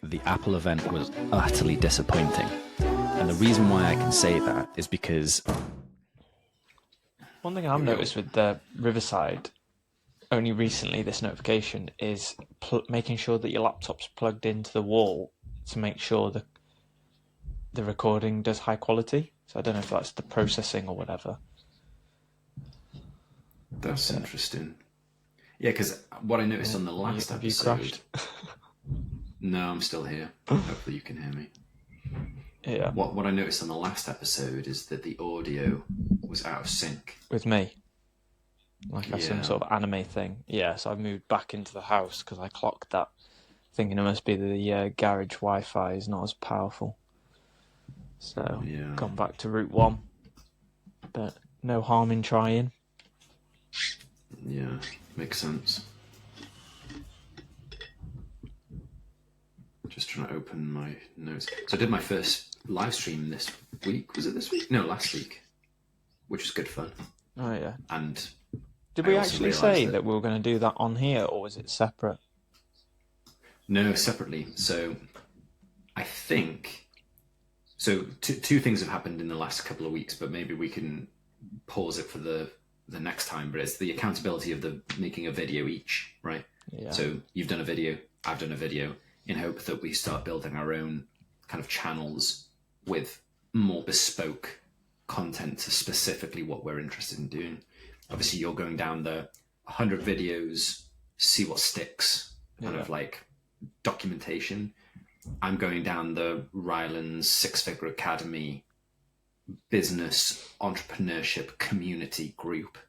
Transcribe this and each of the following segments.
the Apple event was utterly disappointing. And the reason why I can say that is because... One thing I've noticed with the Riverside, only recently, this notification, is making sure that your laptop's plugged into the wall to make sure that the recording does high quality. So I don't know if that's the processing or whatever. That's interesting. Yeah, because what I noticed on the last have episode... you crashed? No, I'm still here. Hopefully you can hear me. Yeah. What I noticed on the last episode is that the audio was out of sync. With me? Like some sort of anime thing. Yeah, so I moved back into the house because I clocked that, thinking it must be the garage Wi-Fi is not as powerful. So, gone back to Route 1. But no harm in trying. Yeah, makes sense. Just trying to open my notes. So I did my first live stream this week. Was it this week? No, last week. Which was good fun. Oh, yeah. And did we actually say that we were going to do that on here, or was it separate? No, separately. So I think... So two things have happened in the last couple of weeks, but maybe we can pause it for the next time. But it's the accountability of the making a video each, right? Yeah. So you've done a video, I've done a video, in hope that we start building our own kind of channels with more bespoke content to specifically what we're interested in doing. Obviously, you're going down the 100 videos, see what sticks, kind of like documentation. I'm going down the Ryland's Six-Figure Academy business, entrepreneurship, community group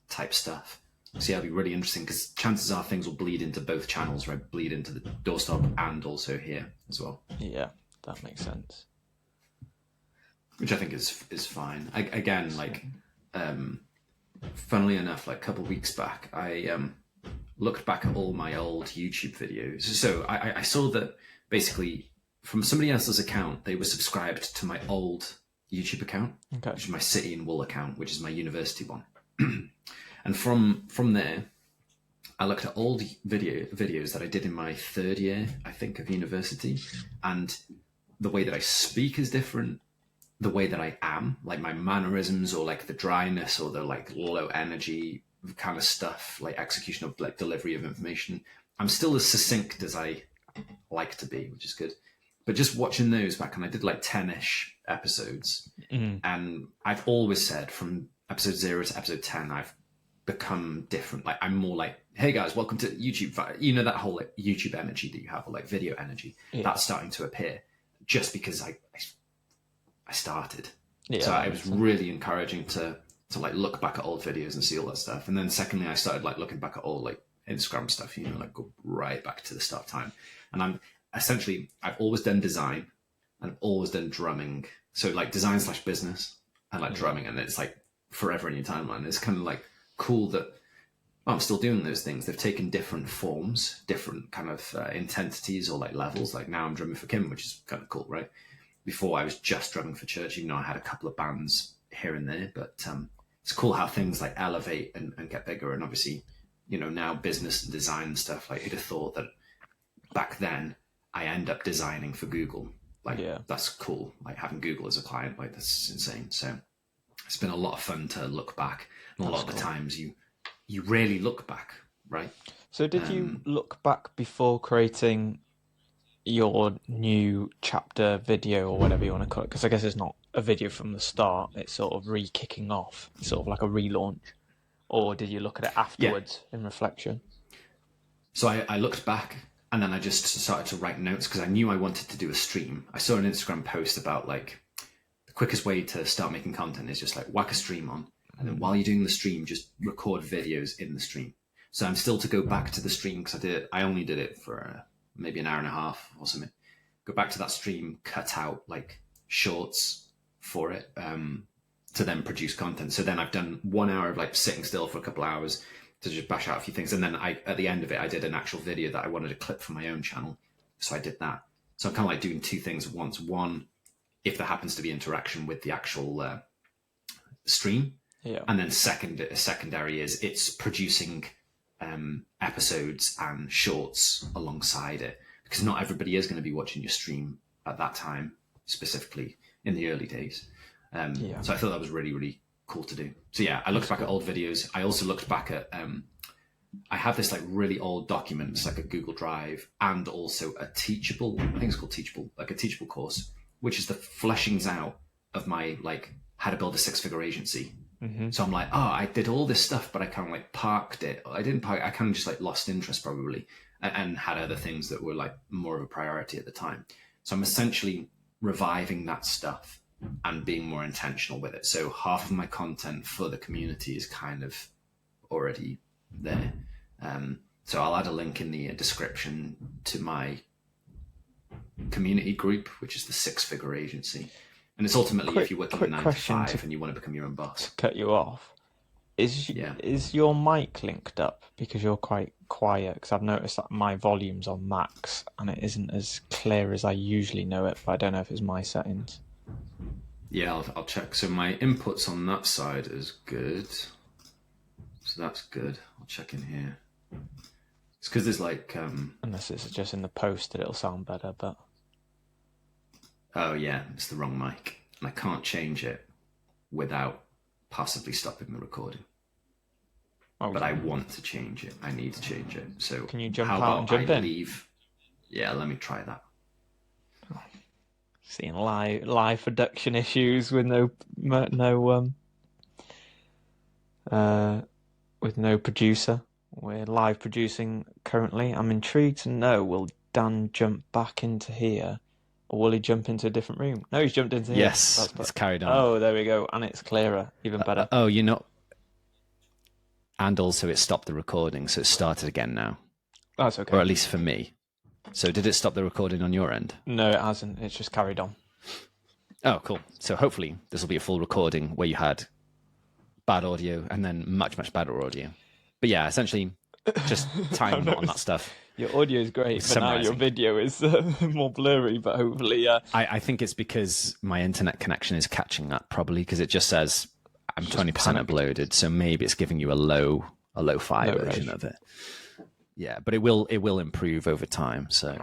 type stuff. So yeah, it'll be really interesting because chances are things will bleed into both channels, right? Bleed into the doorstop and also here as well. Yeah, that makes sense. Which I think is fine. Funnily enough, like a couple of weeks back, I looked back at all my old YouTube videos. So I saw that basically from somebody else's account, they were subscribed to my old YouTube account, which is my City and Wool account, which is my university one. And from there, I looked at old videos that I did in my third year, I think, of university, and the way that I speak is different. The way that I am, like my mannerisms, or like the dryness, or the like low energy kind of stuff, like execution of like delivery of information. I'm still as succinct as I like to be, which is good. But just watching those back, and I did like 10-ish episodes, and I've always said from episode 0 to episode 10, I've become different. Like I'm more like, hey guys, welcome to YouTube. You know, that whole like YouTube energy that you have, or like video energy, that's starting to appear just because I started. So it was really encouraging to like look back at old videos and see all that stuff. And then secondly, I started like looking back at all like Instagram stuff, you know, like go right back to the start time. And I've always done design and I've always done drumming. So like design / business and like drumming, and it's like forever in your timeline. It's kind of like cool that I'm still doing those things. They've taken different forms, different kind of intensities or like levels. Like now I'm drumming for Kim, which is kind of cool, right? Before I was just drumming for church, even though I had a couple of bands here and there. But it's cool how things like elevate and get bigger. And obviously, you know, now business and design and stuff, like who'd have thought that back then I end up designing for Google. Like that's cool. Like having Google as a client, like that's insane. So it's been a lot of fun to look back. And a lot of the times you rarely look back, right? So did you look back before creating your new chapter video or whatever you want to call it? Because I guess it's not a video from the start, it's sort of re-kicking off. It's sort of like a relaunch. Or did you look at it afterwards in reflection? So I looked back, and then I just started to write notes because I knew I wanted to do a stream. I saw an Instagram post about like the quickest way to start making content is just like whack a stream on, and then while you're doing the stream, just record videos in the stream. So I'm still to go back to the stream because I only did it for maybe an hour and a half or something. Go back to that stream, cut out like shorts for it to then produce content. So then I've done 1 hour of like sitting still for a couple of hours to just bash out a few things. And then at the end of it, I did an actual video that I wanted to clip for my own channel. So I did that. So I'm kind of like doing two things at once. One, if there happens to be interaction with the actual stream. Yeah. And then secondary is it's producing episodes and shorts alongside it. because not everybody is going to be watching your stream at that time, specifically in the early days. So I thought that was really, really cool to do. So yeah, I looked back at old videos. I also looked back at, I have this like really old document, it's like a Google Drive, and also a Teachable, I think it's called Teachable, like a Teachable course, which is the fleshings out of my like how to build a 6-figure agency. So I'm like, I did all this stuff, but I kind of like parked it. I didn't park, I kind of just like lost interest probably, and had other things that were like more of a priority at the time. So I'm essentially reviving that stuff and being more intentional with it. So half of my content for the community is kind of already there. So I'll add a link in the description to my community group, which is the 6-figure agency. And it's ultimately if you're working 9 to 5 and you want to become your own boss. To cut you off, is your mic linked up? Because you're quite quiet. Because I've noticed that my volume's on max and it isn't as clear as I usually know it. But I don't know if it's my settings. Yeah, I'll check. So my inputs on that side is good. So that's good. I'll check in here. It's because there's like... Unless it's just in the post that it'll sound better, but... Oh yeah, it's the wrong mic. And I can't change it without possibly stopping the recording. Okay. But I want to change it. I need to change it. So can you jump how out and about jump I in? leave? Yeah, let me try that. Seeing live production issues with no producer. We're live producing currently. I'm intrigued to know, will Dan jump back into here, or will he jump into a different room? No, he's jumped into here. Yes, it's carried on. Oh, there we go, and it's clearer, even better. And also it stopped the recording, so it started again now. That's okay. Or at least for me. So did it stop the recording on your end? No, it hasn't. It's just carried on. Oh, cool. So hopefully this will be a full recording where you had bad audio and then much, much better audio. But yeah, essentially just time on that stuff. Your audio is great, but now your video is more blurry, but hopefully... I think it's because my internet connection is catching up, probably, because it just says I'm 20% uploaded, so maybe it's giving you a low-fi version of it. Yeah, but it will improve over time, so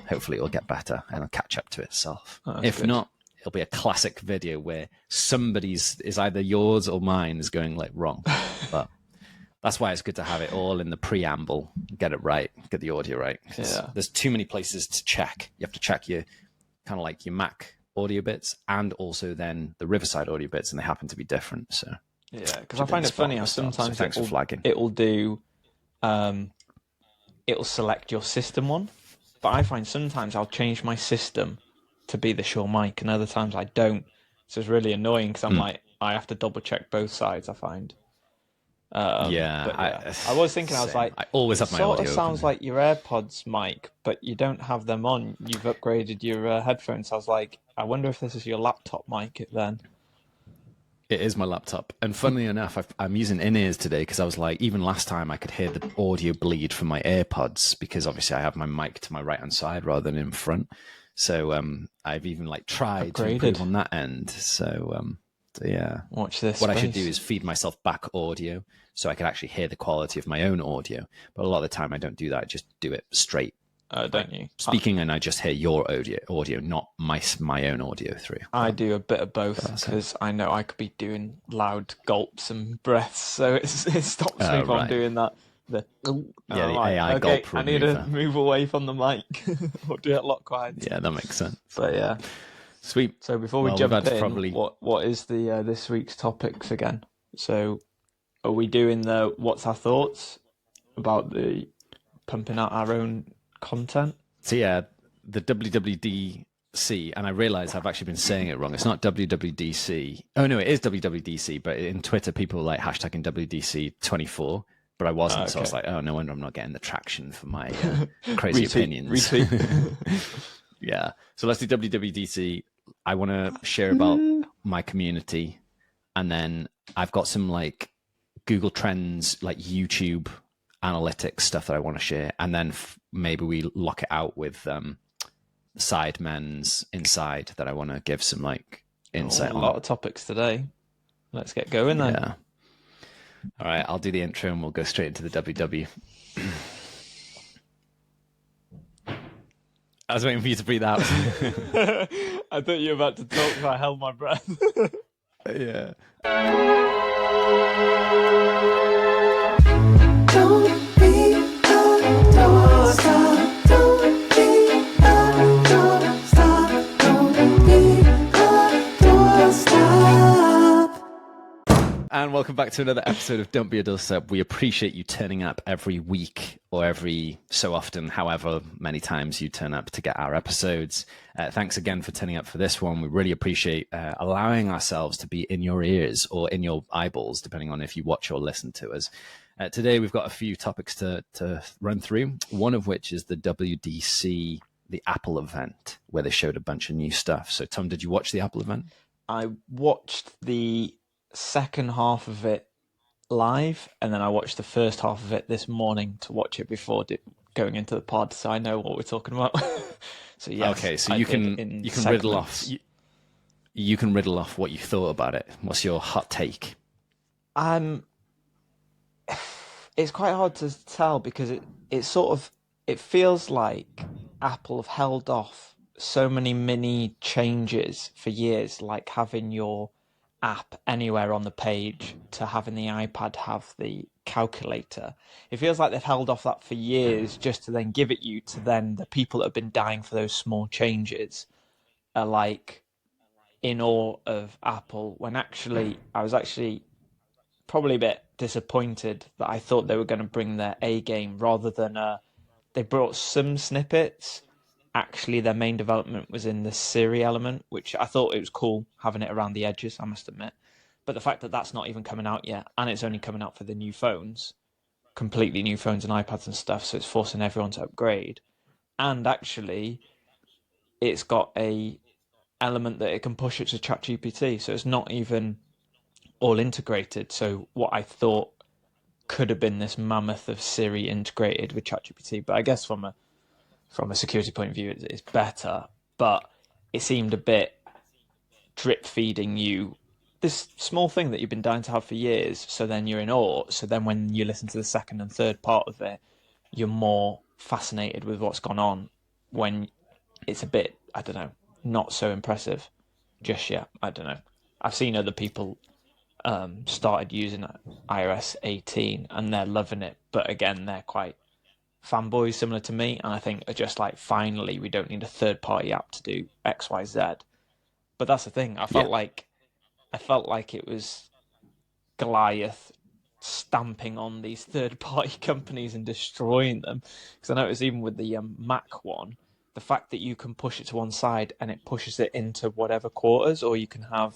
hopefully it will get better and it'll catch up to itself. If not, it'll be a classic video where somebody's is either yours or mine is going like wrong. But that's why it's good to have it all in the preamble, get it right, get the audio right. Yeah. There's too many places to check. You have to check your kind of like your Mac audio bits and also then the Riverside audio bits, and they happen to be different. So yeah, because I find it funny how sometimes it'll do. It'll select your system one, but I find sometimes I'll change my system to be the Shure mic, and other times I don't. So it's really annoying because I'm like, I have to double check both sides, I find. I was thinking, I was like, I always have my audio. It sort of sounds like your AirPods mic, but you don't have them on. You've upgraded your headphones. I was like, I wonder if this is your laptop mic then. It is my laptop. And funnily enough, I'm using in-ears today because I was like, even last time I could hear the audio bleed from my AirPods because obviously I have my mic to my right-hand side rather than in front. So I've even like tried to improve on that end. So yeah. Watch this. What I should do is feed myself back audio so I can actually hear the quality of my own audio. But a lot of the time I don't do that. I just do it straight. Don't you? Speaking, and I just hear your audio, not my own audio through. I do a bit of both because I know I could be doing loud gulps and breaths, so it stops me from doing that. The AI gulp remover. I need to move away from the mic or do it a lot quieter. Yeah, that makes sense. But yeah, sweet. So before we jump in, what is the this week's topics again? So are we doing the what's our thoughts about the pumping out our own content? So yeah, the WWDC, and I realize I've actually been saying it wrong. It's not WWDC. Oh no, it is WWDC, but in Twitter people are like hashtagging WWDC 24, but I wasn't. So I was like, oh, no wonder I'm not getting the traction for my crazy opinions. Yeah, so let's do WWDC. I want to share about my community, and then I've got some like Google Trends, like YouTube analytics stuff that I want to share, and then maybe we lock it out with Sidemen's Inside that I want to give some like insight on. A lot of topics today. Let's get going then. Yeah. All right, I'll do the intro and we'll go straight into the WW. I was waiting for you to breathe out. I thought you were about to talk, so I held my breath. Yeah. Don't be a doorstop. Don't be a doorstop. Don't be a doorstop. And welcome back to another episode of Don't Be a Doorstep. We appreciate you turning up every week or every so often, however many times you turn up to get our episodes. Thanks again for turning up for this one. We really appreciate allowing ourselves to be in your ears or in your eyeballs, depending on if you watch or listen to us. Today, we've got a few topics to run through, one of which is the WWDC, the Apple event, where they showed a bunch of new stuff. So, Tom, did you watch the Apple event? I watched the second half of it live, and then I watched the first half of it this morning to watch it before going into the pod, so I know what we're talking about. So yes, okay, so you can riddle off you can riddle off what you thought about it. What's your hot take? It's quite hard to tell because it feels like Apple have held off so many mini changes for years, like having your app anywhere on the page to having the iPad have the calculator. It feels like they've held off that for years just to then give it you to then the people that have been dying for those small changes are like in awe of Apple, when actually I was actually probably a bit disappointed that I thought they were going to bring their A game rather than they brought some snippets. Actually, their main development was in the Siri element, which I thought it was cool having it around the edges, I must admit. But the fact that that's not even coming out yet, and it's only coming out for the new phones, completely new phones and iPads and stuff, so it's forcing everyone to upgrade. And actually, it's got a element that it can push it to ChatGPT, so it's not even all integrated. So what I thought could have been this mammoth of Siri integrated with ChatGPT, but I guess from a security point of view, it's better, but it seemed a bit drip feeding you this small thing that you've been dying to have for years. So then you're in awe. So then when you listen to the second and third part of it, you're more fascinated with what's gone on, when it's a bit, I don't know, not so impressive just yet. I don't know. I've seen other people started using iOS 18 and they're loving it. But again, they're quite fanboys similar to me, and I think are just like, finally, we don't need a third-party app to do X, Y, Z. But that's the thing. I felt like it was Goliath stamping on these third-party companies and destroying them. Because I noticed even with the Mac one, the fact that you can push it to one side and it pushes it into whatever quarters, or you can have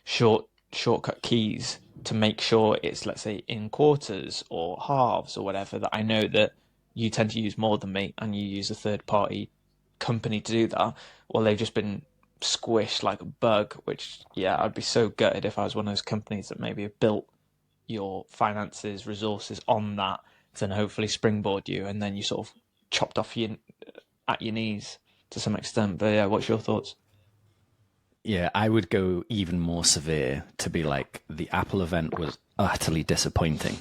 shortcut keys to make sure it's, let's say, in quarters or halves or whatever, that I know that you tend to use more than me and you use a third-party company to do that. Well, they've just been squished like a bug, which, yeah, I'd be so gutted if I was one of those companies that maybe have built your finances, resources on that, to then hopefully springboard you, and then you sort of chopped off at your knees to some extent. But yeah, what's your thoughts? Yeah, I would go even more severe to be like, the Apple event was utterly disappointing.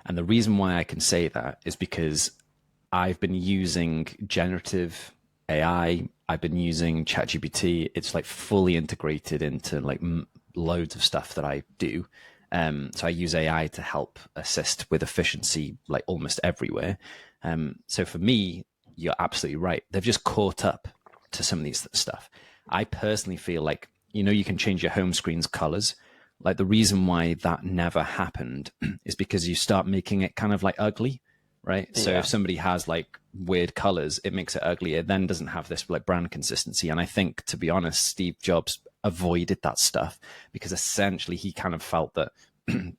And the reason why I can say that is because I've been using generative AI. I've been using ChatGPT. It's like fully integrated into like loads of stuff that I do. So I use AI to help assist with efficiency, like almost everywhere. So for me, you're absolutely right. They've just caught up to some of these stuff. I personally feel like, you can change your home screen's colors. Like, the reason why that never happened is because you start making it kind of like ugly, right? Yeah. So if somebody has like weird colors, it makes it ugly. It then doesn't have this like brand consistency. And I think, to be honest, Steve Jobs avoided that stuff because essentially he kind of felt that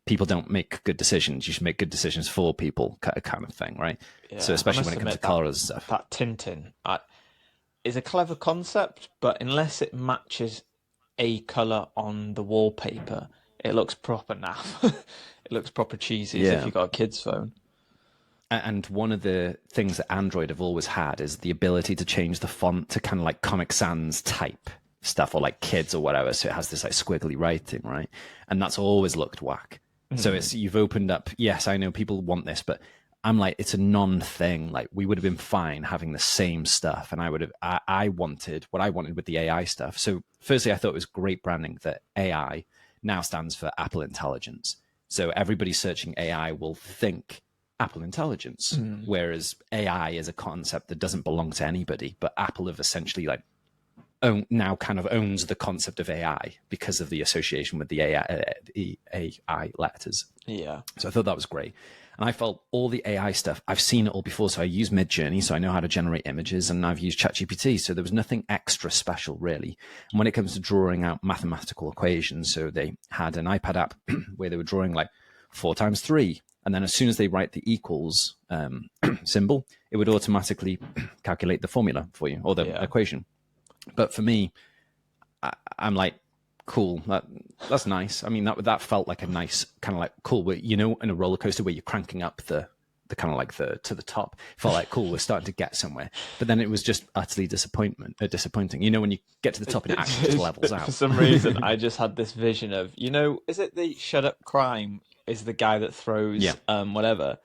people don't make good decisions. You should make good decisions for people, kind of thing, right? Yeah, so especially when it comes to colors and stuff. That tinting is a clever concept, but unless it matches a color on the wallpaper, it looks proper naff. It looks proper cheesy, as if you've got a kid's phone. And one of the things that Android have always had is the ability to change the font to kind of like Comic Sans type stuff, or like kids or whatever. So it has this like squiggly writing, right? And that's always looked whack. Mm-hmm. So you've opened up. Yes, I know people want this, but I'm like, it's a non-thing. Like, we would have been fine having the same stuff, and I wanted what I wanted with the AI stuff. So firstly, I thought it was great branding that AI now stands for Apple Intelligence. So everybody searching AI will think Apple Intelligence, whereas AI is a concept that doesn't belong to anybody, but Apple have essentially like now kind of owns the concept of AI because of the association with the AI letters. Yeah. So I thought that was great. And I felt all the AI stuff, I've seen it all before. So I use Midjourney, so I know how to generate images, and I've used ChatGPT. So there was nothing extra special, really. And when it comes to drawing out mathematical equations, so they had an iPad app where they were drawing like 4 times 3. And then as soon as they write the equals symbol, it would automatically calculate the formula for you, or the equation. But for me, I'm like, cool, that's nice. I mean, that felt like a nice kind of like cool, where, you know, in a roller coaster where you're cranking up the kind of like the to the top. It felt like cool, we're starting to get somewhere. But then it was just utterly disappointing. You know, when you get to the top and it actually just levels out. For some reason, I just had this vision of, you know, is it the Shut Up Crime is the guy that throws whatever?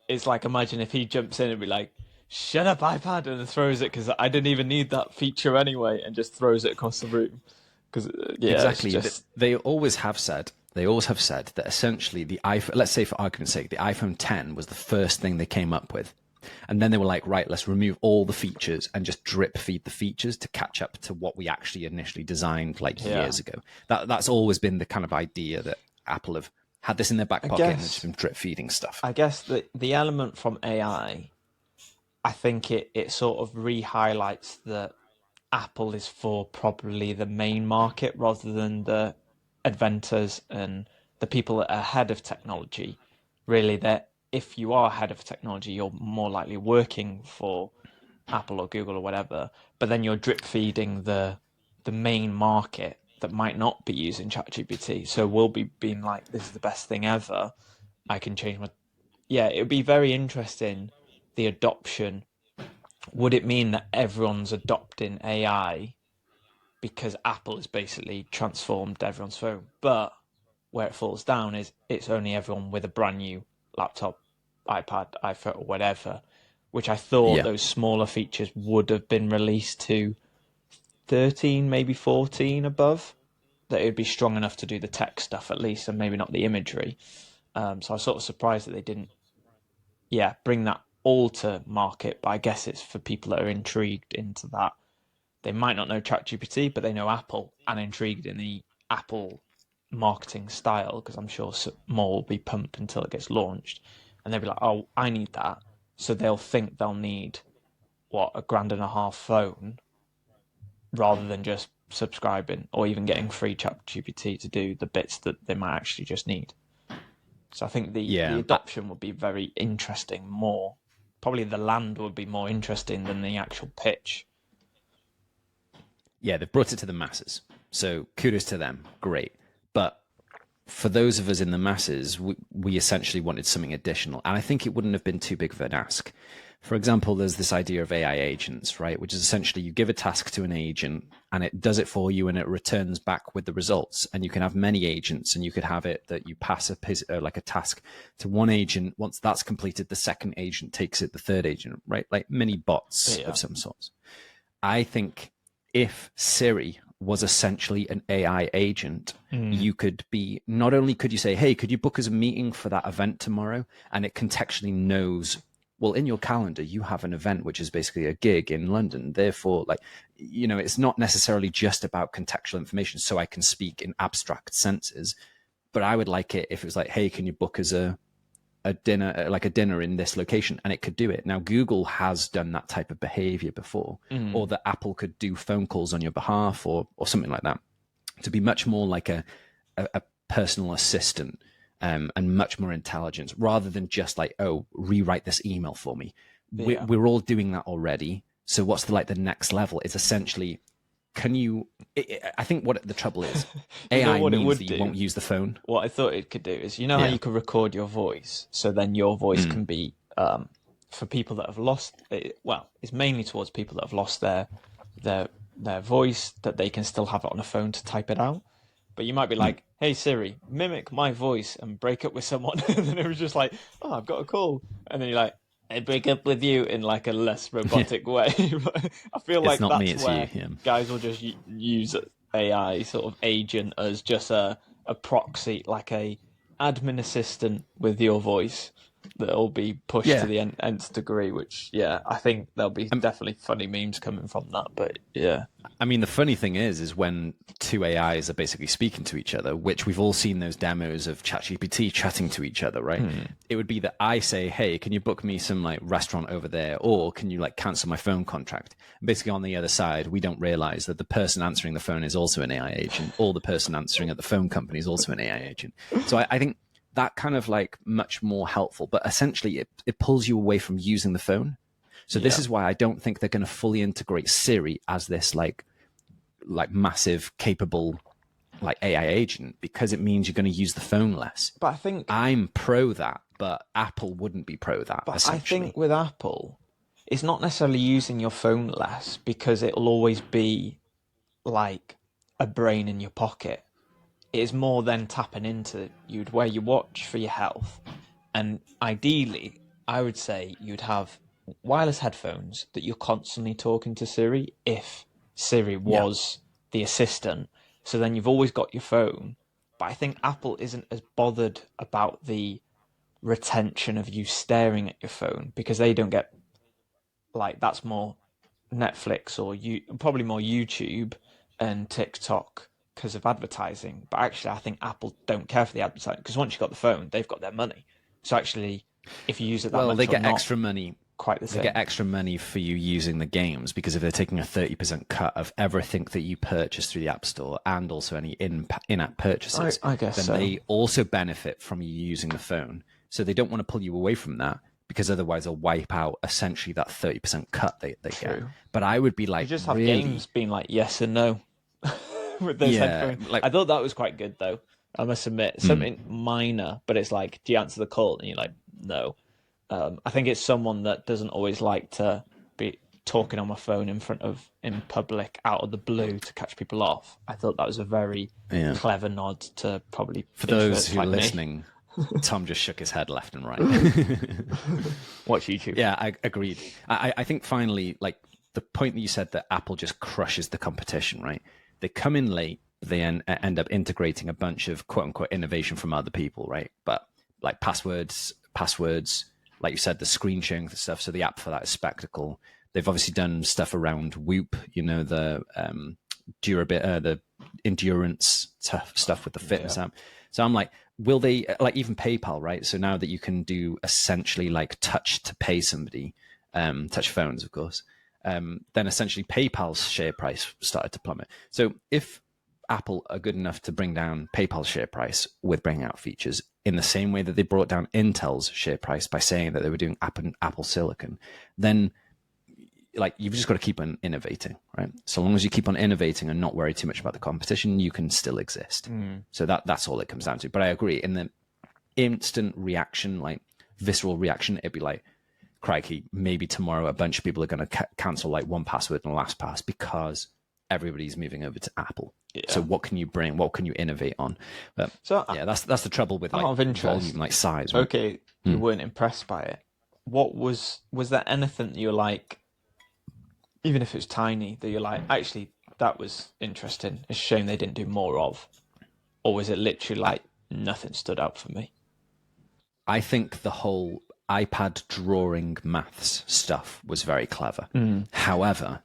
It's like, imagine if he jumps in and be like, shut up iPad, and throws it, because I didn't even need that feature anyway, and just throws it across the room. Because exactly, they always have said that essentially the iPhone, let's say for argument's sake, the iPhone 10 was the first thing they came up with, and then they were like, right, let's remove all the features and just drip feed the features to catch up to what we actually initially designed like years ago. That's always been the kind of idea that Apple have had this in their back pocket and just been drip feeding stuff. I guess the element from AI, I think it sort of re-highlights that Apple is for probably the main market rather than the inventors and the people that are ahead of technology. Really, that if you are ahead of technology, you're more likely working for Apple or Google or whatever, but then you're drip feeding the main market that might not be using ChatGPT. So we'll be being like, this is the best thing ever. I can change my... Yeah, it would be very interesting, the adoption. Would it mean that everyone's adopting AI because Apple has basically transformed everyone's phone? But where it falls down is it's only everyone with a brand new laptop, iPad, iPhone, or whatever, which I thought those smaller features would have been released to 13, maybe 14 above, that it would be strong enough to do the tech stuff at least, and maybe not the imagery. So I was sort of surprised that they didn't, bring that all to market. But I guess it's for people that are intrigued into that. They might not know ChatGPT, but they know Apple and intrigued in the Apple marketing style, because I'm sure more will be pumped until it gets launched, and they'll be like, oh, I need that. So they'll think they'll need a $1,500 phone rather than just subscribing or even getting free ChatGPT to do the bits that they might actually just need. So I think the adoption would be very interesting. More probably the land would be more interesting than the actual pitch. Yeah, they've brought it to the masses, so kudos to them. Great. But for those of us in the masses, we essentially wanted something additional, and I think it wouldn't have been too big of an ask. For example, there's this idea of AI agents, right? Which is essentially you give a task to an agent and it does it for you and it returns back with the results. And you can have many agents, and you could have it that you pass like a task to one agent. Once that's completed, the second agent takes it, the third agent, right? Like mini bots of some sorts. I think if Siri was essentially an AI agent, you could be, not only could you say, hey, could you book us a meeting for that event tomorrow? And it contextually knows, well, in your calendar, you have an event, which is basically a gig in London. Therefore, like, you know, it's not necessarily just about contextual information. So I can speak in abstract senses, but I would like it if it was like, hey, can you book us a dinner, like a dinner in this location? And it could do it. Now, Google has done that type of behavior before, or that Apple could do phone calls on your behalf or something like that, to be much more like a personal assistant. And much more intelligence, rather than just like, oh, rewrite this email for me. We're all doing that already. So what's the next level? Is essentially, can you? I think what the trouble is, AI means that you won't use the phone. What I thought it could do is, you know how you could record your voice, so then your voice can be for people that have lost. Well, it's mainly towards people that have lost their voice, that they can still have it on a phone to type it out. But you might be like, "Hey Siri, mimic my voice and break up with someone," and then it was just like, "Oh, I've got a call," and then you're like, "I break up with you" in like a less robotic way. I feel like not me, that's it's where you, yeah. guys will just use AI sort of agent as just a proxy, like a admin assistant with your voice that'll be pushed Yeah. to the nth degree. Which, yeah, I think there'll be definitely funny memes coming from that. But yeah. I mean, the funny thing is when two AIs are basically speaking to each other, which we've all seen those demos of ChatGPT chatting to each other, right? It would be that I say, "Hey, can you book me some like restaurant over there?" Or "Can you like cancel my phone contract?" And basically on the other side, we don't realize that the person answering the phone is also an AI agent, or the person answering at the phone company is also an AI agent. So I think that kind of like much more helpful, but essentially it pulls you away from using the phone. So this is why I don't think they're going to fully integrate Siri as this like massive capable like AI agent, because it means you're going to use the phone less. But I think I'm pro that, but Apple wouldn't be pro that. But I essentially, think with Apple, it's not necessarily using your phone less, because it'll always be like a brain in your pocket. It is more than tapping into you'd wear your watch for your health, and ideally, I would say you'd have wireless headphones that you're constantly talking to Siri if Siri was the assistant. So then you've always got your phone. But I think Apple isn't as bothered about the retention of you staring at your phone, because they don't get like, that's more Netflix or probably more YouTube and TikTok because of advertising. But actually, I think Apple don't care for the advertising, because once you've got the phone, they've got their money. So actually, if you use it that much, well, they get not extra money. quite the They same. get extra money for you using the games, because if they're taking a 30% cut of everything that you purchase through the App Store and also any in-app purchases, I guess then so. they also benefit from you using the phone. So they don't want to pull you away from that, because otherwise they'll wipe out essentially that 30% cut they get. True. But I would be like, You just have really? games being like yes and no with those headphones. like- I thought that was quite good, though. I must admit, something minor, but it's like, do you answer the call? And you're like, no. I think it's someone that doesn't always like to be talking on my phone in public out of the blue to catch people off. I thought that was a very clever nod to probably For those introverts who are like me. listening, Tom just shook his head left and right. Watch YouTube. Yeah, I agreed. I think finally, like the point that you said that Apple just crushes the competition, right? They come in late, they end up integrating a bunch of quote unquote innovation from other people, right? But like passwords, like you said, the screen sharing stuff. So the app for that is Spectacle. They've obviously done stuff around Whoop, the the endurance stuff with the fitness app. So I'm like, will they, like even PayPal, right? So now that you can do essentially like touch to pay somebody, touch phones, of course, then essentially PayPal's share price started to plummet. So if Apple are good enough to bring down PayPal's share price with bringing out features in the same way that they brought down Intel's share price by saying that they were doing Apple Silicon, then like you've just got to keep on innovating, right? So long as you keep on innovating and not worry too much about the competition, you can still exist. So that's all it comes down to. But I agree, in the instant reaction, like visceral reaction, it'd be like, crikey, maybe tomorrow a bunch of people are going to cancel like 1Password and LastPass because everybody's moving over to Apple. So what can you bring? What can you innovate on? But So yeah, that's the trouble with like out of interest, volume, like size. Right? Okay, you weren't impressed by it. What was there anything that you're like, even if it was tiny, that you're like, actually, that was interesting. It's a shame they didn't do more of. Or was it literally like nothing stood out for me? I think the whole iPad drawing maths stuff was very clever. However,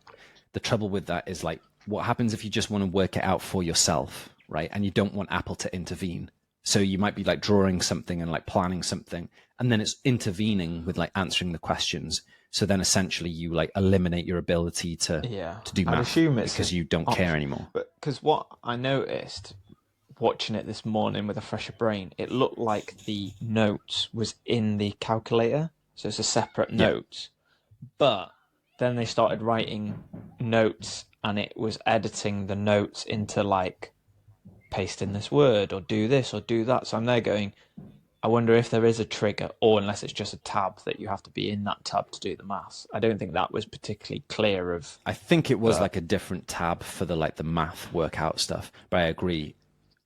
the trouble with that is like, what happens if you just want to work it out for yourself, right? And you don't want Apple to intervene. So you might be like drawing something and like planning something, and then it's intervening with like answering the questions. So then essentially you like eliminate your ability to do I'd math assume it's because an you don't care anymore. But because what I noticed watching it this morning with a fresher brain, it looked like the notes was in the calculator, so it's a separate note. But then they started writing notes, and it was editing the notes into like paste in this word or do this or do that. So I'm there going, I wonder if there is a trigger, or unless it's just a tab that you have to be in that tab to do the maths. I don't think that was particularly clear of. I think it was like a different tab for the like the math workout stuff. But I agree.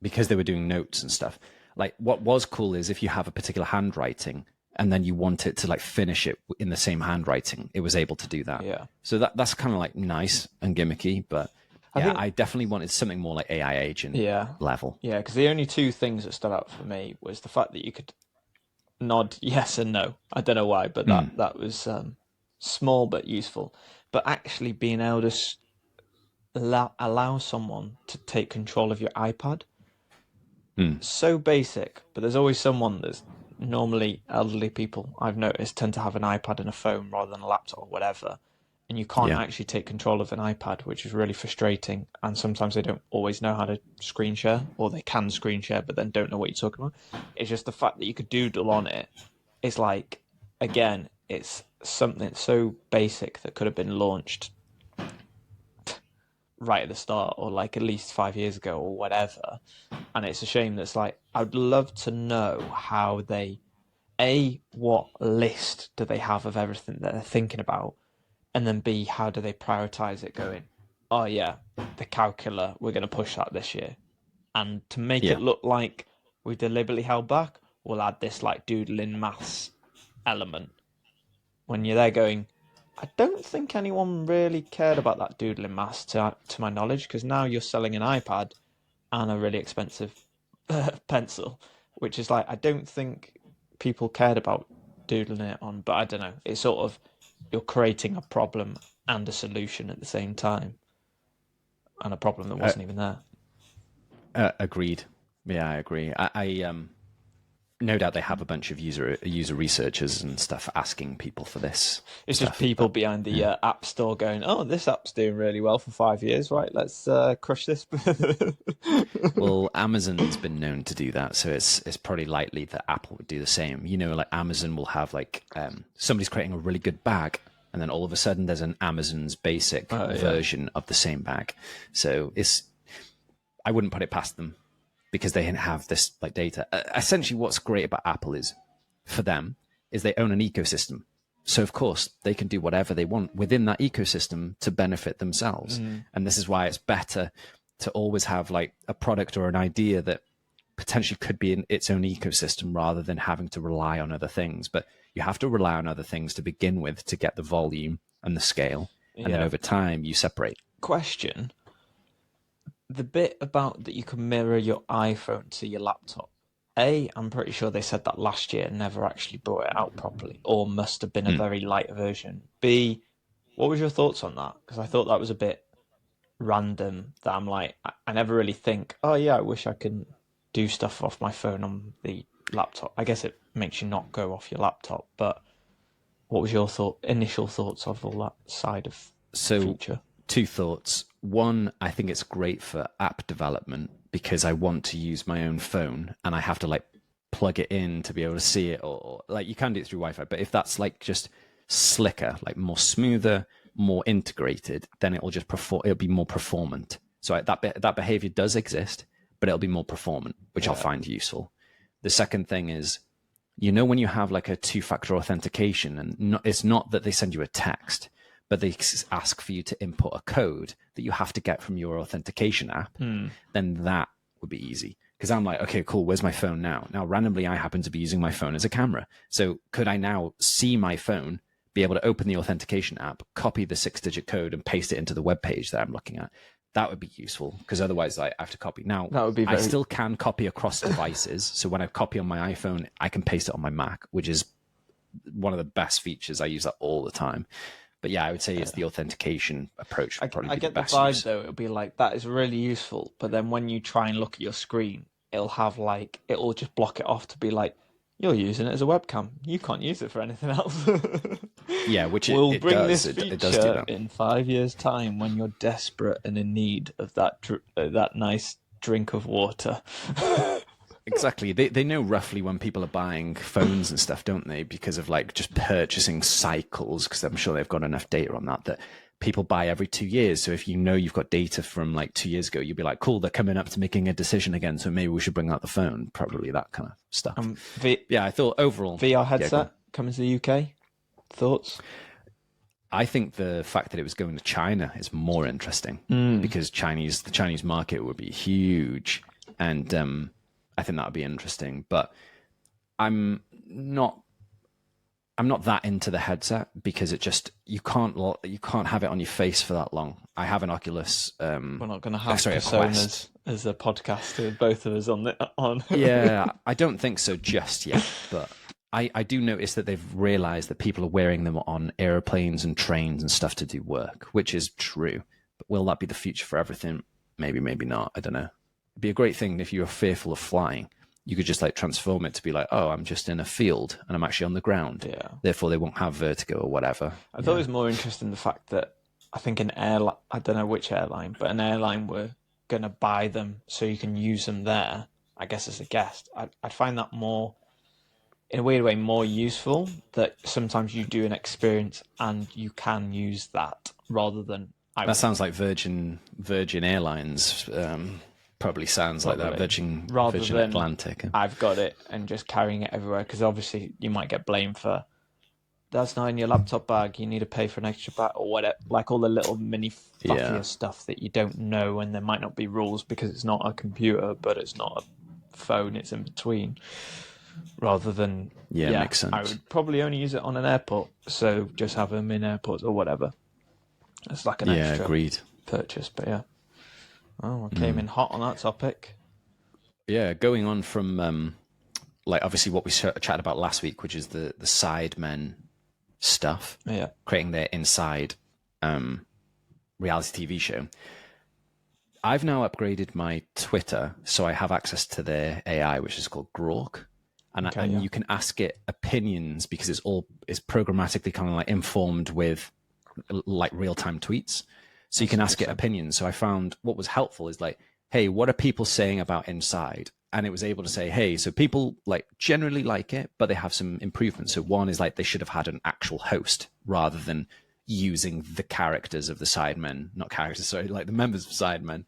because they were doing notes and stuff. Like what was cool is if you have a particular handwriting and then you want it to like finish it in the same handwriting, it was able to do that. Yeah. So that's kind of like nice and gimmicky, but yeah, I definitely wanted something more like AI agent level. Yeah, because the only two things that stood out for me was the fact that you could nod yes and no. I don't know why, but that was small but useful. But actually being able to allow someone to take control of your iPad, so basic, but there's always someone that's normally elderly people, I've noticed, tend to have an iPad and a phone rather than a laptop or whatever. And you can't actually take control of an iPad, which is really frustrating. And sometimes they don't always know how to screen share, or they can screen share, but then don't know what you're talking about. It's just the fact that you could doodle on it. It's like, again, it's something so basic that could have been launched right at the start, or like at least 5 years ago, or whatever. And it's a shame that's like, I'd love to know how they, what list do they have of everything that they're thinking about? And then B, how do they prioritize it going, oh yeah, the calculator, we're going to push that this year. And to make it look like we deliberately held back, we'll add this like doodling maths element. When you're there going, I don't think anyone really cared about that doodling maths to my knowledge, because now you're selling an iPad and a really expensive pencil, which is like, I don't think people cared about doodling it on, but I don't know. It's sort of, you're creating a problem and a solution at the same time, and a problem that wasn't even there. Agreed. Yeah, I agree. I no doubt they have a bunch of user researchers and stuff asking people for this. It's just people behind the app store going, oh, this app's doing really well for 5 years, right? Let's crush this. Well, Amazon's been known to do that, so it's probably likely that Apple would do the same. You know, like Amazon will have like somebody's creating a really good bag, and then all of a sudden there's an Amazon's basic version of the same bag. So I wouldn't put it past them, because they have this like data. Essentially, what's great about Apple is, for them, is they own an ecosystem. So of course they can do whatever they want within that ecosystem to benefit themselves. And this is why it's better to always have like a product or an idea that potentially could be in its own ecosystem, rather than having to rely on other things. But you have to rely on other things to begin with to get the volume and the scale. And then over time you separate. Question. The bit about that you can mirror your iPhone to your laptop, I'm pretty sure they said that last year, never actually brought it out properly, or must have been a very light version. B, what was your thoughts on that? Because I thought that was a bit random, that I'm like, I never really think, oh yeah, I wish I could do stuff off my phone on the laptop. I guess it makes you not go off your laptop, but what was your initial thoughts of all that side of feature? Two thoughts. One, I think it's great for app development, because I want to use my own phone and I have to like plug it in to be able to see it, or like you can do it through Wi-Fi. But if that's like just slicker, like more smoother, more integrated, then it'll just it'll be more performant. So that behavior does exist, but it'll be more performant, which I'll find useful. The second thing is, you know, when you have like a two-factor authentication, and it's not that they send you a text, but they ask for you to input a code that you have to get from your authentication app, then that would be easy. Because I'm like, okay, cool, where's my phone now? Now, randomly, I happen to be using my phone as a camera. So could I now see my phone, be able to open the authentication app, copy the 6-digit code, and paste it into the web page that I'm looking at? That would be useful, because otherwise I have to copy. Now, that would be I still can copy across devices. So when I copy on my iPhone, I can paste it on my Mac, which is one of the best features. I use that all the time. But yeah, I would say it's the authentication approach. I get the vibe though. It'll be like, that is really useful. But then when you try and look at your screen, it'll just block it off to be like, you're using it as a webcam. You can't use it for anything else. Yeah, which we'll it bring does. this feature it does do that. in 5 years' time when you're desperate and in need of that nice drink of water. Exactly. They know roughly when people are buying phones and stuff, don't they? Because of like just purchasing cycles, because I'm sure they've got enough data on that people buy every 2 years. So if you know you've got data from like 2 years ago, you'll be like, cool, they're coming up to making a decision again, so maybe we should bring out the phone. Probably that kind of stuff. Yeah, I thought overall... VR headset coming to the UK? Thoughts? I think the fact that it was going to China is more interesting, because the Chinese market would be huge. and I think that would be interesting. But I'm not that into the headset because it just you can't have it on your face for that long. I have an Oculus. We're not going to have a personas as a podcast with both of us on. Yeah, I don't think so just yet, but I do notice that they've realized that people are wearing them on airplanes and trains and stuff to do work, which is true. But will that be the future for everything? Maybe, maybe not. I don't know. It'd be a great thing if you were fearful of flying. You could just like transform it to be like, oh, I'm just in a field and I'm actually on the ground. Yeah. Therefore, they won't have vertigo or whatever. I thought it was more interesting the fact that I think an airline, I don't know which airline, but an airline were going to buy them so you can use them there, I guess, as a guest. I'd find that more, in a weird way, more useful, that sometimes you do an experience and you can use that rather than... That sounds like Virgin Airlines. Probably sounds like that. Virgin Atlantic. I've got it and just carrying it everywhere, because obviously you might get blamed for that's not in your laptop bag, you need to pay for an extra bag or whatever, like all the little mini fluffier stuff that you don't know, and there might not be rules because it's not a computer but it's not a phone, it's in between, rather than makes sense. I would probably only use it on an airport, so just have them in airports or whatever. It's like an extra agreed. purchase. But yeah, I came in hot on that topic. Yeah, going on from like obviously what we chatted about last week, which is the Sidemen stuff. Yeah, creating their inside reality TV show. I've now upgraded my Twitter, so I have access to their AI, which is called Grok, and you can ask it opinions because it's programmatically kind of like informed with like real-time tweets. So you can ask it opinions. So I found what was helpful is like, hey, what are people saying about Inside? And it was able to say, hey, so people like generally like it, but they have some improvements. So one is like they should have had an actual host rather than using the characters of the Sidemen, not characters, sorry, like the members of Sidemen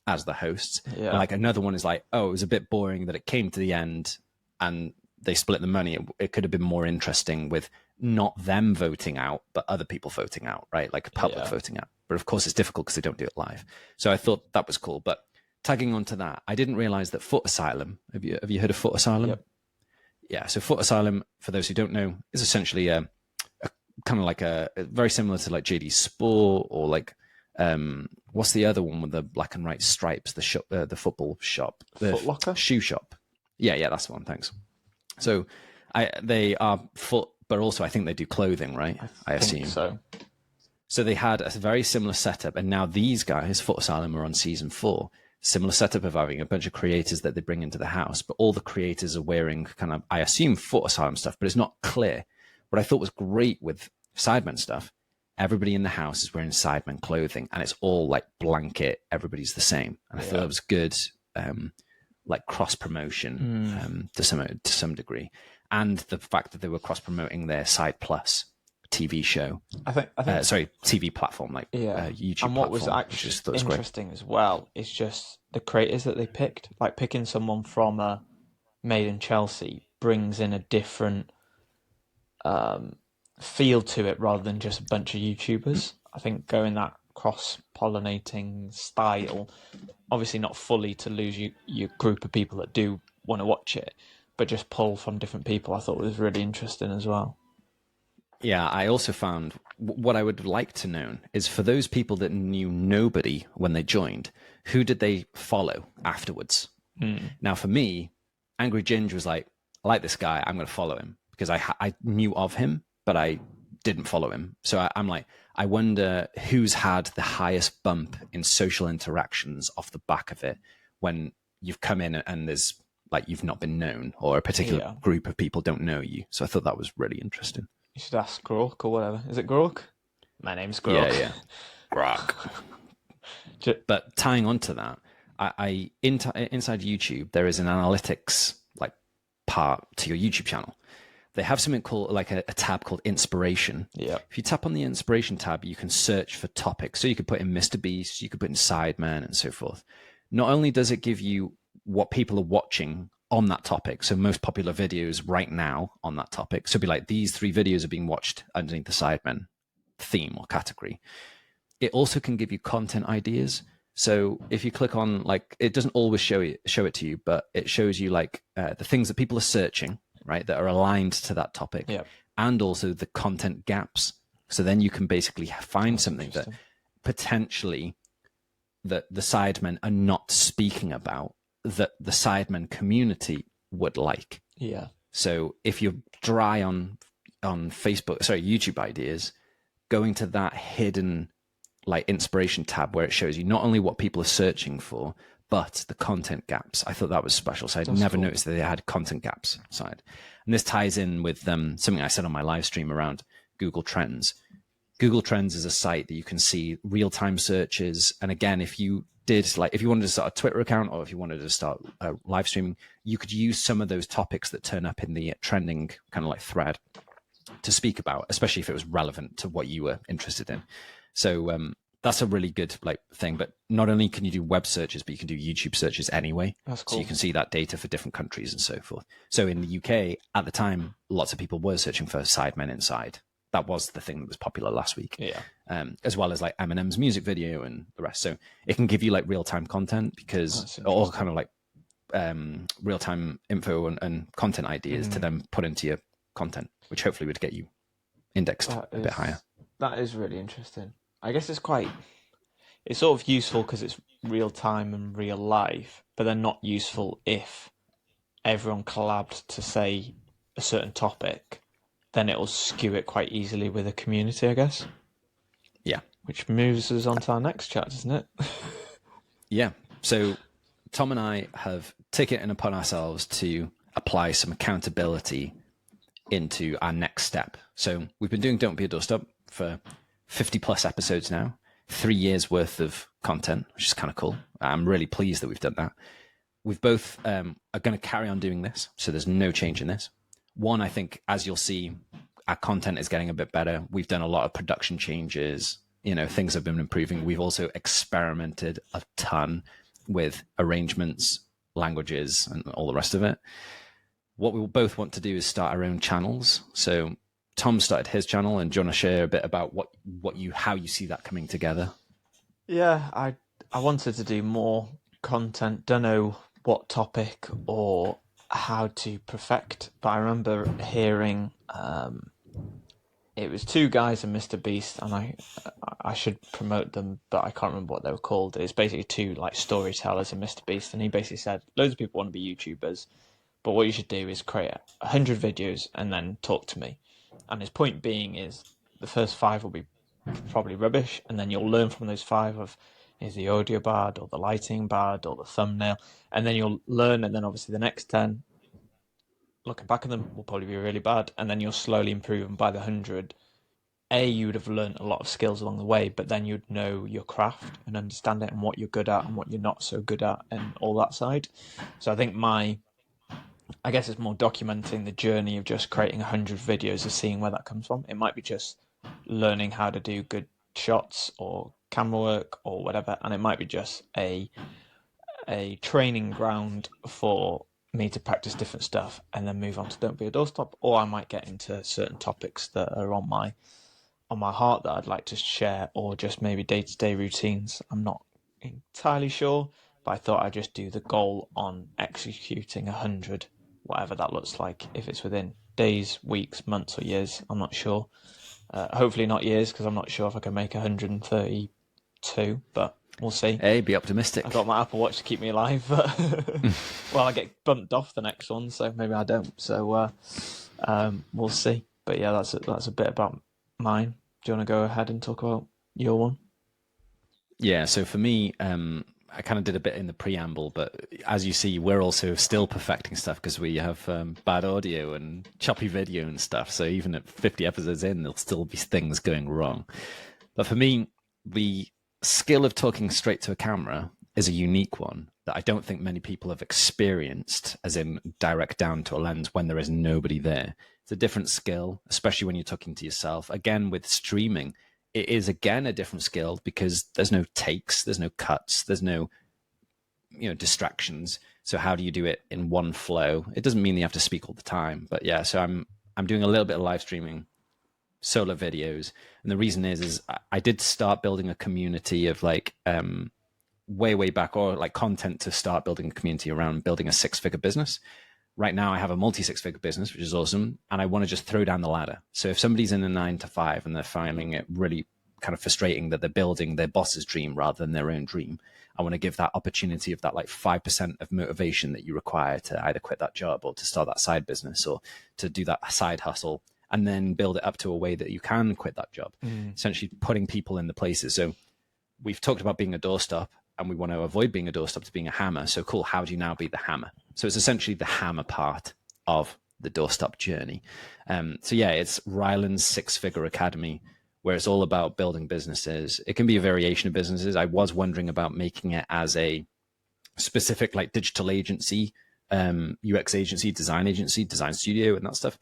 as the hosts. Yeah. And like another one is like, oh, it was a bit boring that it came to the end and they split the money. It could have been more interesting with not them voting out, but other people voting out, right? Like public voting out. But of course it's difficult because they don't do it live. So I thought that was cool. But tagging onto that, I didn't realize that Foot Asylum, have you heard of Foot Asylum? Yep. Yeah. So Foot Asylum, for those who don't know, is essentially a kind of like a very similar to like JD Sport or like, what's the other one with the black and white stripes, the shop, the football shop, the Foot Locker? shoe shop. Yeah, that's the one. Thanks. So they are foot, but also I think they do clothing, right? I assume so. So they had a very similar setup, and now these guys, Foot Asylum, are on season 4. Similar setup of having a bunch of creators that they bring into the house, but all the creators are wearing kind of, I assume, Foot Asylum stuff, but it's not clear. What I thought was great with Sidemen stuff, everybody in the house is wearing Sidemen clothing, and it's all like blanket, everybody's the same. And I thought that was good, like cross promotion to some degree, and the fact that they were cross promoting their Side Plus TV show. I think sorry, TV platform, like YouTube. And what was platform, actually interesting as well is just the creators that they picked. Like picking someone from Made in Chelsea brings in a different feel to it rather than just a bunch of YouTubers. I think going that cross-pollinating style, obviously not fully to lose your group of people that do want to watch it, but just pull from different people, I thought was really interesting as well. Yeah, I also found what I would like to know is for those people that knew nobody when they joined, who did they follow afterwards? Now, for me, Angry Ginger was like, I like this guy, I'm going to follow him because I knew of him, but I didn't follow him. So I'm like, I wonder who's had the highest bump in social interactions off the back of it when you've come in and there's like you've not been known or a particular group of people don't know you. So I thought that was really interesting. You should ask Grok or whatever. Is it Grok? My name's Grok. Yeah. Grok. But tying on to that, inside YouTube, there is an analytics like part to your YouTube channel. They have something called like a tab called Inspiration. Yeah. If you tap on the Inspiration tab, you can search for topics. So you could put in Mr. Beast, you could put in Sidemen and so forth. Not only does it give you what people are watching on that topic, so most popular videos right now on that topic. So it'd be like these 3 videos are being watched underneath the Sidemen theme or category. It also can give you content ideas. So if you click on, like, it doesn't always show it to you, but it shows you like the things that people are searching, right, that are aligned to that topic, Yeah. and also the content gaps. So then you can basically find something that potentially that the Sidemen are not speaking about, that the Sidemen community would like. Yeah. So if you're dry on YouTube ideas, going to that hidden like inspiration tab where it shows you not only what people are searching for, but the content gaps. I thought that was special. So I'd never noticed that they had content gaps side. And this ties in with something I said on my live stream around Google Trends. Google Trends is a site that you can see real-time searches. And again, if you wanted to start a Twitter account, or if you wanted to start live streaming, you could use some of those topics that turn up in the trending kind of like thread to speak about, especially if it was relevant to what you were interested in. So that's a really good like thing. But not only can you do web searches, but you can do YouTube searches anyway. That's cool. So you can see that data for different countries and so forth. So in the UK at the time, lots of people were searching for Sidemen Inside. That was the thing that was popular last week. Yeah. As well as like Eminem's music video and the rest. So it can give you like real-time content, because all kind of like real-time info and content ideas to then put into your content, which hopefully would get you indexed a bit higher. That is really interesting. I guess it's sort of useful because it's real time and real life, but they're not useful if everyone collabed to say a certain topic, then it'll skew it quite easily with a community, I guess. Yeah. Which moves us on to our next chat, doesn't it? Yeah. So Tom and I have taken it upon ourselves to apply some accountability into our next step. So we've been doing Don't Be a Doorstop for 50 plus episodes now, 3 years worth of content, which is kind of cool. I'm really pleased that we've done that. We've both are going to carry on doing this, so there's no change in this. One, I think, as you'll see, our content is getting a bit better. We've done a lot of production changes. Things have been improving. We've also experimented a ton with arrangements, languages, and all the rest of it. What we both want to do is start our own channels. So Tom started his channel, and do you want to share a bit about how you see that coming together? Yeah, I wanted to do more content. Don't know what topic or how to perfect, but I remember hearing it was two guys and Mr. Beast, and I should promote them, but I can't remember what they were called. It's basically two like storytellers and Mr. Beast, and he basically said loads of people want to be YouTubers, but what you should do is create 100 videos and then talk to me. And his point being is the first 5 will be probably rubbish, and then you'll learn from those 5 of is the audio bad or the lighting bad or the thumbnail, and then you'll learn, and then obviously the next 10, looking back at them, will probably be really bad, and then you'll slowly improve, and by the 100, you would have learned a lot of skills along the way, but then you'd know your craft and understand it and what you're good at and what you're not so good at and all that side. So I think I guess it's more documenting the journey of just creating 100 videos and seeing where that comes from. It might be just learning how to do good shots or camera work or whatever, and it might be just a training ground for me to practice different stuff and then move on to Don't Be a Doorstop. Or I might get into certain topics that are on my heart that I'd like to share, or just maybe day-to-day routines. I'm not entirely sure, but I thought I'd just do the goal on executing 100, whatever that looks like. If it's within days, weeks, months, or years, I'm not sure. Hopefully not years, because I'm not sure if I can make 132, but we'll see. Hey, be optimistic. I've got my Apple Watch to keep me alive, but well, I get bumped off the next one, so maybe I don't. So we'll see. But yeah, that's a bit about mine. Do you want to go ahead and talk about your one? Yeah, so for me, I kind of did a bit in the preamble, but as you see, we're also still perfecting stuff because we have bad audio and choppy video and stuff. So even at 50 episodes in, there'll still be things going wrong. But for me, the skill of talking straight to a camera is a unique one that I don't think many people have experienced, as in direct down to a lens when there is nobody there. It's a different skill, especially when you're talking to yourself. Again, with streaming, it is again a different skill because there's no takes, there's no cuts, there's no distractions. So how do you do it in one flow? It doesn't mean you have to speak all the time, but yeah. So I'm doing a little bit of live streaming, solo videos, and the reason is I did start building a community of like way back, or like content to start building a community around building a 6-figure business. Right now I have a multi-6-figure business, which is awesome. And I want to just throw down the ladder. So if somebody's in a 9 to 5 and they're finding it really kind of frustrating that they're building their boss's dream rather than their own dream, I want to give that opportunity of that like 5% of motivation that you require to either quit that job or to start that side business or to do that side hustle, and then build it up to a way that you can quit that job. Essentially putting people in the places. So we've talked about being a doorstop, and we want to avoid being a doorstop to being a hammer. So cool, how do you now be the hammer? So it's essentially the hammer part of the doorstop journey. So yeah, it's Ryland's 6-Figure Academy, where it's all about building businesses. It can be a variation of businesses. I was wondering about making it as a specific like digital agency, UX agency, design studio and that stuff.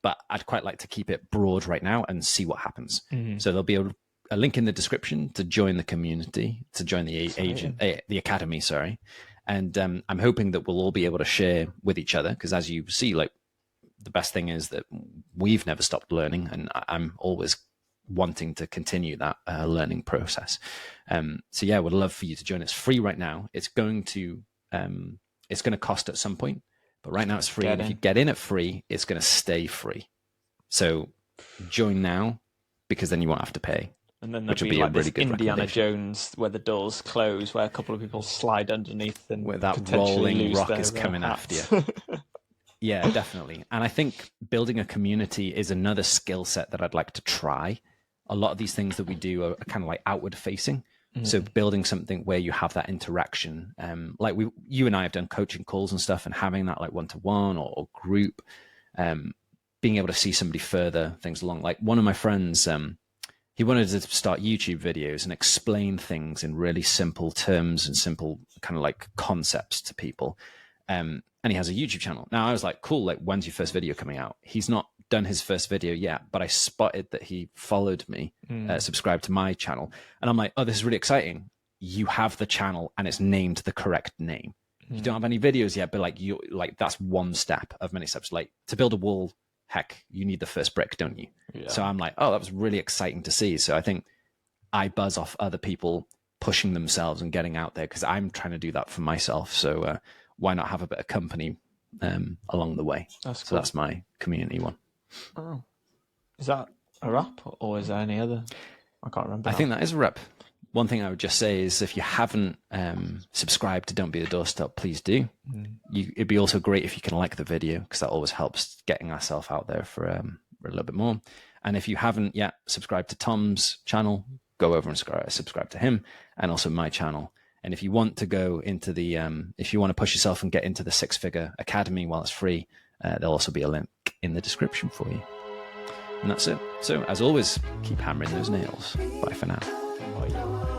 But I'd quite like to keep it broad right now and see what happens. So there'll be a link in the description to join the community, to join the academy, sorry. And I'm hoping that we'll all be able to share with each other, because as you see, like the best thing is that we've never stopped learning, and I'm always wanting to continue that learning process. So yeah, would love for you to join. It's free right now. It's going to cost at some point, but right now it's free. And if you get in at free, it's going to stay free. So join now, because then you won't have to pay. And then there'll be like this Indiana Jones where the doors close, where a couple of people slide underneath and where that rolling rock is coming after you. Yeah, definitely. And I think building a community is another skill set that I'd like to try. A lot of these things that we do are kind of like outward facing. So building something where you have that interaction, like you and I have done coaching calls and stuff, and having that like one-to-one or group, being able to see somebody further things along. Like one of my friends, he wanted to start YouTube videos and explain things in really simple terms and simple kind of like concepts to people. And he has a YouTube channel. Now I was like, cool, like when's your first video coming out? He's not done his first video yet, but I spotted that he followed me, subscribed to my channel. And I'm like, oh, this is really exciting. You have the channel and it's named the correct name. You don't have any videos yet, but like that's one step of many steps. Like to build a wall, heck, you need the first brick, don't you? Yeah. So I'm like, oh, that was really exciting to see. So I think I buzz off other people pushing themselves and getting out there, because I'm trying to do that for myself. So why not have a bit of company along the way? So that's my community one. Oh, is that a wrap, or is there any other? I can't remember. I think that is a wrap. One thing I would just say is, if you haven't subscribed to Don't Be a Doorstop, please do. It'd be also great if you can like the video, because that always helps getting ourselves out there for a little bit more. And if you haven't yet subscribed to Tom's channel, go over and subscribe to him, and also my channel. And if you want to go into the, if you want to push yourself and get into the 6-Figure Academy while it's free, there'll also be a link in the description for you. And that's it. So as always, keep hammering those nails. Bye for now. Bye.